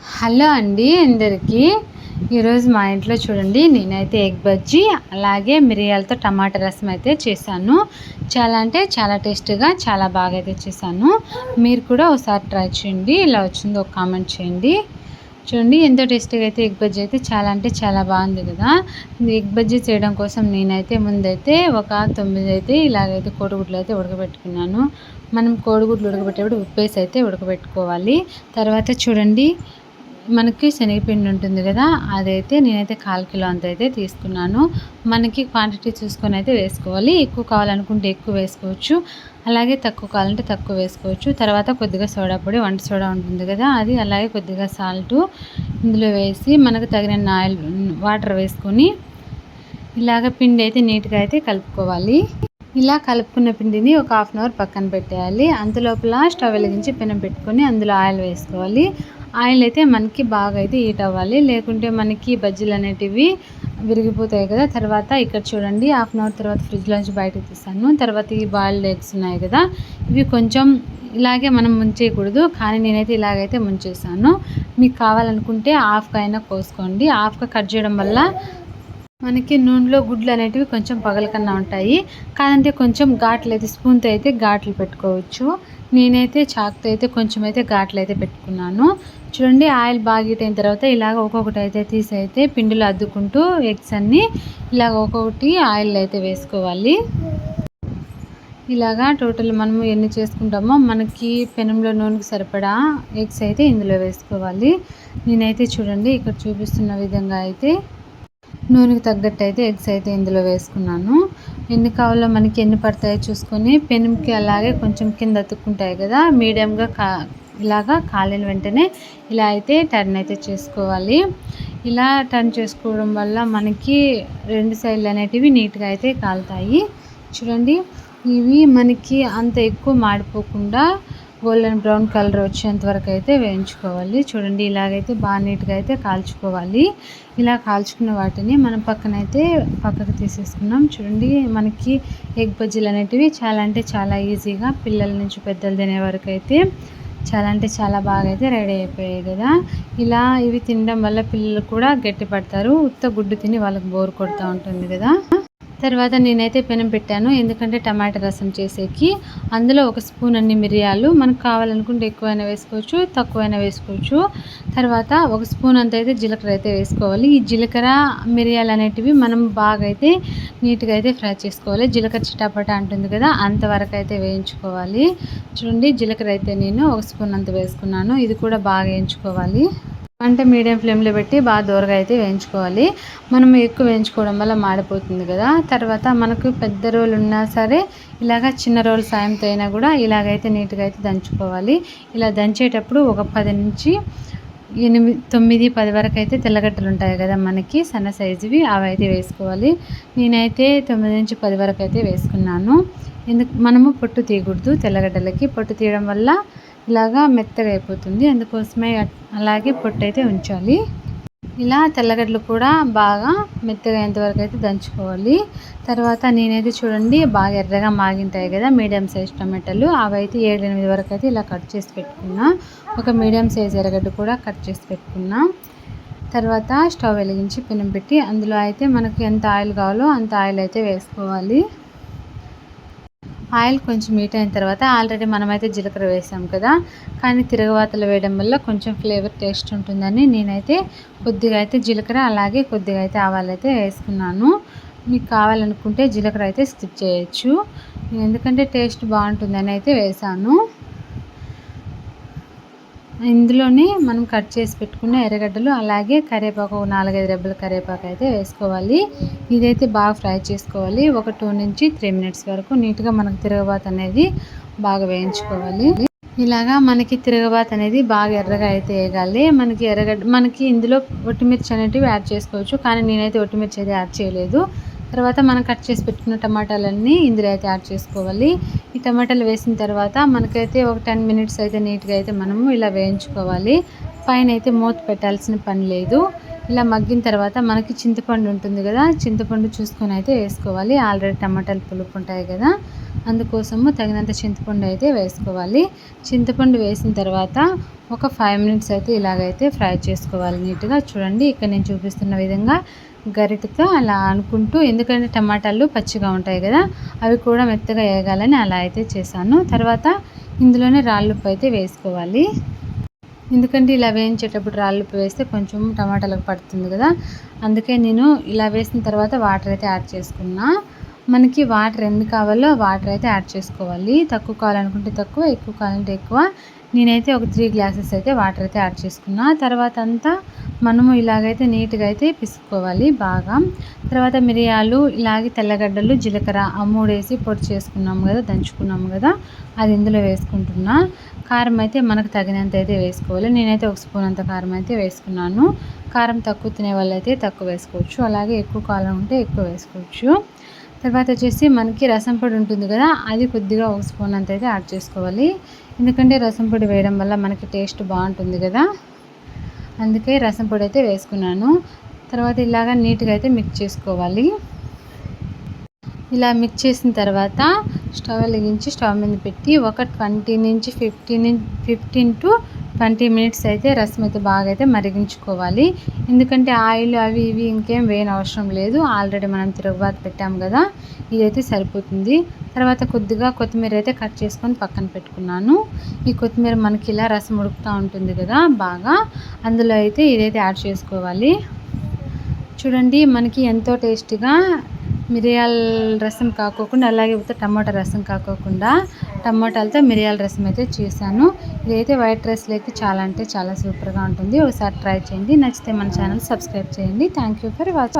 Hello అండి అందరికీ. ఈరోజు మా ఇంట్లో చూడండి, నేనైతే ఎగ్ బజ్జీ అలాగే మిరియాలతో టమాటా రసం అయితే చేశాను. చాలా అంటే చాలా టేస్టీగా చాలా బాగా అయితే చేశాను. మీరు కూడా ఒకసారి ట్రై చేయండి. ఇలా వచ్చిందో ఒక కామెంట్ చేయండి. చూడండి ఎంతో టేస్టీగా అయితే ఎగ్ బజ్జీ అయితే చాలా అంటే చాలా బాగుంది కదా. ఎగ్ బజ్జీ చేయడం కోసం నేనైతే ముందైతే ఒక 9 అయితే ఇలాగైతే కోడిగుడ్లు అయితే ఉడకబెట్టుకున్నాను. మనం కోడిగుడ్లు ఉడకబెట్టేటప్పుడు ఉప్పేసి అయితే ఉడకబెట్టుకోవాలి. తర్వాత చూడండి, మనకి శనగపిండి ఉంటుంది కదా, అదైతే నేనైతే 1/4 కిలో అంత అయితే తీసుకున్నాను. మనకి క్వాంటిటీ చూసుకొని అయితే వేసుకోవాలి. ఎక్కువ కావాలనుకుంటే ఎక్కువ వేసుకోవచ్చు, అలాగే తక్కువ కావాలంటే తక్కువ వేసుకోవచ్చు. తర్వాత కొద్దిగా సోడా పొడి, వంట సోడా ఉంటుంది కదా అది, అలాగే కొద్దిగా సాల్టు ఇందులో వేసి మనకు తగిన ఆయిల్ వాటర్ వేసుకొని ఇలాగ పిండి అయితే నీట్గా అయితే కలుపుకోవాలి. ఇలా కలుపుకున్న పిండిని ఒక 1/2 అవర్ పక్కన పెట్టేయాలి. అంతలోపల స్టవ్ వెలిగించి పెనం పెట్టుకొని అందులో ఆయిల్ వేసుకోవాలి. ఆయిల్ అయితే మనకి బాగా అయితే హీట్ అవ్వాలి, లేకుంటే మనకి బజ్జీలు అనేటివి విరిగిపోతాయి కదా. తర్వాత ఇక్కడ చూడండి, 1/2 అవర్ తర్వాత ఫ్రిడ్జ్లోంచి బయటకు తీసాను. తర్వాత ఈ బాయిల్డ్ ఎగ్స్ ఉన్నాయి కదా, ఇవి కొంచెం ఇలాగే మనం ముంచేయకూడదు, కానీ నేనైతే ఇలాగైతే ముంచేసాను. మీకు కావాలనుకుంటే హాఫ్గా అయినా కోసుకోండి. హాఫ్గా కట్ చేయడం వల్ల మనకి నూనెలో గుడ్లు అనేటివి కొంచెం పగలకన్నా ఉంటాయి. కాదంటే కొంచెం ఘాట్లు అయితే స్పూన్తో అయితే ఘాట్లు పెట్టుకోవచ్చు. నేనైతే చాకుతో అయితే కొంచెం అయితే ఘాట్లు అయితే పెట్టుకున్నాను. చూడండి, ఆయిల్ బాగా హీట్ అయిన తర్వాత ఇలాగ ఒక్కొక్కటి అయితే తీసి అయితే పిండిలో అద్దుకుంటూ ఎగ్స్ అన్నీ ఇలాగ ఒక్కొక్కటి ఆయిల్ అయితే వేసుకోవాలి. ఇలాగా టోటల్ మనము ఎన్ని చేసుకుంటామో మనకి పెనంలో నూనెకి సరిపడా ఎగ్స్ అయితే ఇందులో వేసుకోవాలి. నేనైతే చూడండి ఇక్కడ చూపిస్తున్న విధంగా అయితే నూనెకి తగ్గట్టు అయితే ఎగ్స్ అయితే ఇందులో వేసుకున్నాను. ఎన్ని కావాలో మనకి ఎన్ని పడతాయో చూసుకొని పెనంకి అలాగే కొంచెం కింద అతుక్కుంటాయి కదా, మీడియంగా ఇలాగా కాలిన వెంటనే ఇలా అయితే టర్న్ అయితే చేసుకోవాలి. ఇలా టర్న్ చేసుకోవడం వల్ల మనకి 2 సైడ్లు అనేటివి నీట్గా అయితే కాలుతాయి. చూడండి, ఇవి మనకి అంత ఎక్కువ మాడిపోకుండా గోల్డెన్ బ్రౌన్ కలర్ వచ్చేంత వరకు అయితే వేయించుకోవాలి. చూడండి, ఇలాగైతే బాగా నీట్గా అయితే కాల్చుకోవాలి. ఇలా కాల్చుకున్న వాటిని మనం పక్కకు తీసేసుకున్నాం. చూడండి, మనకి ఎగ్ బజ్జీలు అనేటివి చాలా అంటే చాలా ఈజీగా పిల్లల నుంచి పెద్దలు తినే వరకు అయితే చాలా అంటే చాలా బాగా అయితే రెడీ అయిపోయాయి కదా. ఇలా ఇవి తినడం వల్ల పిల్లలు కూడా గట్టి పడతారు. ఉత్త గుడ్డు తిని వాళ్ళకి బోర్ కొడుతూ ఉంటుంది కదా. తర్వాత నేనైతే పెనం పెట్టాను, ఎందుకంటే టమాటా రసం చేసేకి. అందులో 1 స్పూన్ అన్ని మిరియాలు, మనకు కావాలనుకుంటే ఎక్కువైనా వేసుకోవచ్చు, తక్కువైనా వేసుకోవచ్చు. తర్వాత 1 స్పూన్ అంత అయితే జీలకర్ర అయితే వేసుకోవాలి. ఈ జీలకర్ర మిరియాలు అనేటివి మనం బాగా అయితే నీట్గా అయితే ఫ్రై చేసుకోవాలి. జీలకర్ర చిటాపట అంటుంది కదా, అంతవరకు అయితే వేయించుకోవాలి. చూడండి, జీలకర్ర అయితే నేను 1 స్పూన్ అంత వేసుకున్నాను. ఇది కూడా బాగా వేయించుకోవాలి. అంటే మీడియం ఫ్లేమ్లో పెట్టి బాగా దూరగా అయితే వేయించుకోవాలి. మనం ఎక్కువ వేయించుకోవడం వల్ల మాడిపోతుంది కదా. తర్వాత మనకు పెద్ద రోలు ఉన్నా సరే ఇలాగ చిన్న రోలు సాయంతో అయినా కూడా ఇలాగైతే నీట్గా అయితే దంచుకోవాలి. ఇలా దంచేటప్పుడు ఒక 10 నుంచి 8, 9, 10 వరకు అయితే తెల్లగడ్డలు ఉంటాయి కదా మనకి సన్న సైజువి, అవి అయితే వేసుకోవాలి. నేనైతే 9 నుంచి 10 వరకు అయితే వేసుకున్నాను. మనము పొట్టు తీయకూడదు, తెల్లగడ్డలకి పొట్టు తీయడం వల్ల ఇలాగా మెత్తగా అయిపోతుంది, అందుకోసమే అలాగే పొట్టు అయితే ఉంచాలి. ఇలా తెల్లగడ్డలు కూడా బాగా మెత్తగా అయ్యేంతవరకు అయితే దంచుకోవాలి. తర్వాత నేనైతే చూడండి, బాగా ఎర్రగా మాగింటాయి కదా మీడియం సైజ్ టమాటాలు, అవి అయితే 7, 8 వరకు అయితే ఇలా కట్ చేసి పెట్టుకున్నా. ఒక మీడియం సైజ్ ఎర్రగడ్డ కూడా కట్ చేసి పెట్టుకున్నా. తర్వాత స్టవ్ వెలిగించి పెనం పెట్టి అందులో అయితే మనకు ఎంత ఆయిల్ కావాలో అంత ఆయిల్ అయితే వేసుకోవాలి. ఆయిల్ కొంచెం హీట్ అయిన తర్వాత ఆల్రెడీ మనమైతే జీలకర్ర వేసాం కదా, కానీ తిరగవాతలు వేయడం వల్ల కొంచెం ఫ్లేవర్ టేస్ట్ ఉంటుందని నేనైతే కొద్దిగా అయితే జీలకర్ర అలాగే కొద్దిగా అయితే ఆవాలు అయితే వేసుకున్నాను. మీకు కావాలనుకుంటే జీలకర్ర అయితే స్కిప్ చేయొచ్చు, ఎందుకంటే టేస్ట్ బాగుంటుందని అయితే వేసాను. ఇందులోనే మనం కట్ చేసి పెట్టుకున్న ఎర్రగడ్డలు అలాగే కరివేపాకు, 4, 5 రెబ్బల కరివేపాకు అయితే వేసుకోవాలి. ఇదైతే బాగా ఫ్రై చేసుకోవాలి. ఒక 2 నుంచి 3 మినిట్స్ వరకు నీట్గా మనకు తిరగబాతు అనేది బాగా వేయించుకోవాలి. ఇలాగా మనకి తిరగబాతు అనేది బాగా ఎర్రగా అయితే వేయాలి. మనకి ఇందులో ఒట్టిమిర్చి అనేటివి యాడ్ చేసుకోవచ్చు, కానీ నేనైతే ఒట్టిమిర్చి అయితే యాడ్ చేయలేదు. తర్వాత మనం కట్ చేసి పెట్టుకున్న టమాటాలన్నీ ఇందులో అయితే యాడ్ చేసుకోవాలి. ఈ టమాటాలు వేసిన తర్వాత మనకైతే ఒక 10 మినిట్స్ అయితే నీట్గా అయితే మనము ఇలా వేయించుకోవాలి. పైన అయితే మూత పెట్టాల్సిన పని లేదు. ఇలా మగ్గిన తర్వాత మనకి చింతపండు ఉంటుంది కదా, చింతపండు చూసుకొని అయితే వేసుకోవాలి. ఆల్రెడీ టమాటాలు పులుపు ఉంటాయి కదా, అందుకోసము తగినంత చింతపండు అయితే వేసుకోవాలి. చింతపండు వేసిన తర్వాత ఒక 5 మినిట్స్ అయితే ఇలాగైతే ఫ్రై చేసుకోవాలి నీట్గా. చూడండి ఇక్కడ నేను చూపిస్తున్న విధంగా గరిటెతో అలా అనుకుంటూ, ఎందుకంటే టమాటాలు పచ్చిగా ఉంటాయి కదా, అవి కూడా మెత్తగా వేగాలని అలా అయితే చేశాను. తర్వాత ఇందులోనే రాళ్ళుప్పు అయితే వేసుకోవాలి. ఎందుకంటే ఇలా వేయించేటప్పుడు రాళ్ళుప్పు వేస్తే కొంచెం టమాటాలకు పడుతుంది కదా, అందుకే నేను ఇలా వేసిన తర్వాత వాటర్ అయితే యాడ్ చేసుకున్నా. మనకి వాటర్ ఎన్ని కావాలో వాటర్ అయితే యాడ్ చేసుకోవాలి. తక్కువ కావాలనుకుంటే తక్కువ, ఎక్కువ కావాలంటే ఎక్కువ. నేనైతే ఒక 3 గ్లాసెస్ అయితే వాటర్ అయితే యాడ్ చేసుకున్నా. తర్వాత అంతా మనము ఇలాగైతే నీట్గా అయితే పిసుకోవాలి బాగా. తర్వాత మిరియాలు, ఇలాగే తెల్లగడ్డలు, జీలకర్ర ఆ 3 వేసి పొడి చేసుకున్నాము కదా, దంచుకున్నాము కదా, అది ఇందులో వేసుకుంటున్నా. కారం అయితే మనకు తగినంత అయితే వేసుకోవాలి. నేనైతే 1 స్పూన్ అంత కారం అయితే వేసుకున్నాను. కారం తక్కువ తినే వాళ్ళైతే తక్కువ వేసుకోవచ్చు, అలాగే ఎక్కువ కారం ఉంటే ఎక్కువ వేసుకోవచ్చు. తర్వాత వచ్చేసి మనకి రసం పొడి ఉంటుంది కదా, అది కొద్దిగా 1 స్పూన్ అంత అయితే యాడ్ చేసుకోవాలి. ఎందుకంటే రసం పొడి వేయడం వల్ల మనకి టేస్ట్ బాగుంటుంది కదా, అందుకే రసం పొడి అయితే వేసుకున్నాను. తర్వాత ఇలాగ నీట్గా అయితే మిక్స్ చేసుకోవాలి. ఇలా మిక్స్ చేసిన తర్వాత స్టవ్ వెలిగించి స్టవ్ మీద పెట్టి ఒక 15 to 20 మినిట్స్ అయితే రసం అయితే బాగా అయితే మరిగించుకోవాలి. ఎందుకంటే ఆయిల్ అవి ఇవి ఇంకేం వేయని అవసరం లేదు, ఆల్రెడీ మనం తిరుగుబాతు పెట్టాము కదా, ఇదైతే సరిపోతుంది. తర్వాత కొద్దిగా కొత్తిమీర అయితే కట్ చేసుకొని పక్కన పెట్టుకున్నాను. ఈ కొత్తిమీర మనకి ఇలా రసం ఉడుకుతూ ఉంటుంది కదా బాగా, అందులో అయితే ఇదైతే యాడ్ చేసుకోవాలి. చూడండి మనకి ఎంతో టేస్టీగా మిరియాల రసం కాకోకుండా, అలాగే టమాటా రసం కాకోకుండా టమాటాలతో మిరియాల రసం అయితే చేశాను. ఇదైతే వైట్ రైస్లోకి చాలా అంటే చాలా సూపర్గా ఉంటుంది. ఒకసారి ట్రై చేయండి. నచ్చితే మన ఛానల్ సబ్స్క్రైబ్ చేయండి. Thank you for watching.